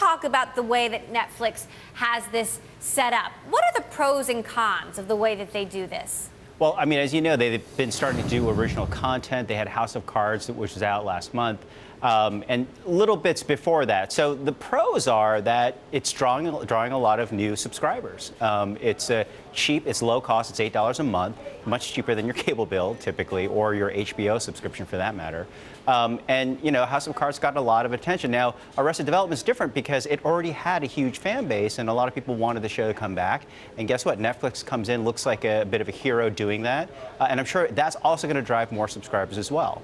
talk about the way that Netflix has this set up. What are the pros and cons of the way that they do this? Well, I mean, as you know, they've been starting to do original content. They had House of Cards, which was out last month, and little bits before that. So the pros are that it's drawing a lot of new subscribers. It's cheap, it's low cost, it's $8 a month, much cheaper than your cable bill typically, or your HBO subscription for that matter. And, you know, House of Cards got a lot of attention. Now, Arrested Development is different because it already had a huge fan base, and a lot of people wanted the show to come back. And guess what? Netflix comes in, looks like a bit of a hero doing that. And I'm sure that's also going to drive more subscribers as well.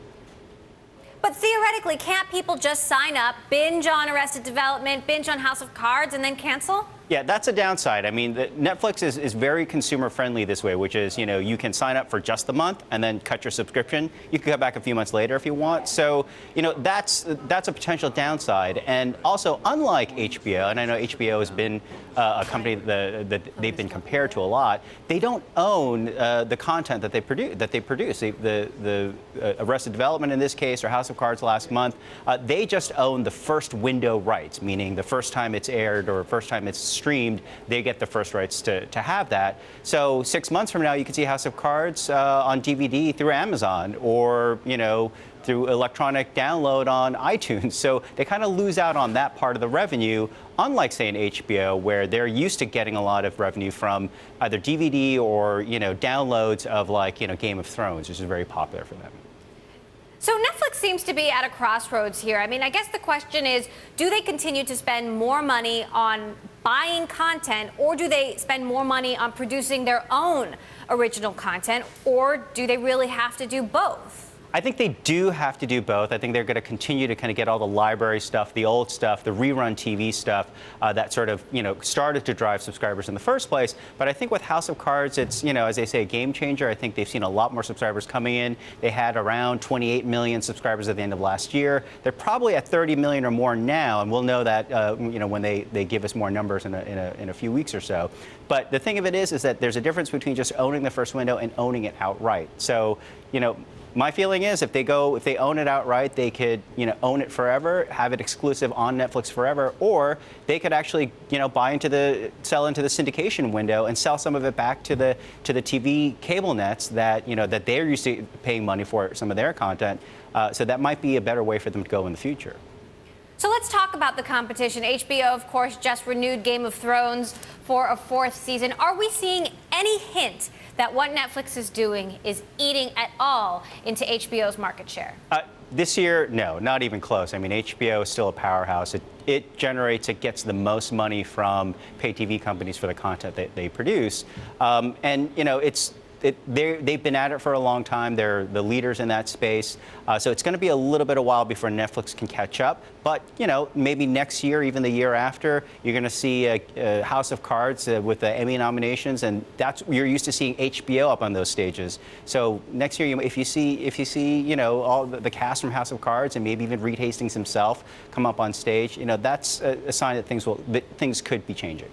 But theoretically, can't people just sign up, binge on Arrested Development, binge on House of Cards, and then cancel? Yeah, that's a downside. I mean, Netflix is very consumer friendly this way, which is, you know, you can sign up for just the month and then cut your subscription. You can come back a few months later if you want. So, you know, that's a potential downside. And also, unlike HBO, and I know HBO has been a company that they've been compared to a lot, they don't own the content that they produce. The Arrested Development in this case, or House of Cards last month, they just own the first window rights, meaning the first time it's aired or first time it's streamed, they get the first rights to have that. So 6 months from now, you can see House of Cards on DVD through Amazon, or, you know, through electronic download on iTunes. So they kind of lose out on that part of the revenue, unlike, say, in HBO, where they're used to getting a lot of revenue from either DVD or, you know, downloads of, like, you know, Game of Thrones, which is very popular for them. So Netflix seems to be at a crossroads here. I mean, I guess the question is, do they continue to spend more money on buying content, or do they spend more money on producing their own original content, or do they really have to do both? I think they do have to do both. I think they're going to continue to kind of get all the library stuff, the old stuff, the rerun TV stuff that sort of, you know, started to drive subscribers in the first place. But I think with House of Cards, it's, you know, as they say, a game changer. I think they've seen a lot more subscribers coming in. They had around 28 million subscribers at the end of last year. They're probably at 30 million or more now, and we'll know that, you know, when they give us more numbers in a few weeks or so. But the thing of it is that there's a difference between just owning the first window and owning it outright. So, you know, my feeling is if they own it outright, they could, you know, own it forever, have it exclusive on Netflix forever, or they could actually, you know, sell into the syndication window and sell some of it back to the TV cable nets that, you know, that they're used to paying money for some of their content. So that might be a better way for them to go in the future. So let's talk about the competition. HBO, of course, just renewed Game of Thrones for a 4th season. Are we seeing any hint that what Netflix is doing is eating at all into HBO's market share? This year, no, not even close. I mean, HBO is still a powerhouse. It gets the most money from pay TV companies for the content that they produce. And, you know, they've been at it for a long time. They're the leaders in that space. So it's going to be a little bit of a while before Netflix can catch up. But, you know, maybe next year, even the year after, you're going to see a House of Cards with the Emmy nominations, and you're used to seeing HBO up on those stages. So next year, if you see, you know, all the cast from House of Cards and maybe even Reed Hastings himself come up on stage, you know, that's a sign that things could be changing.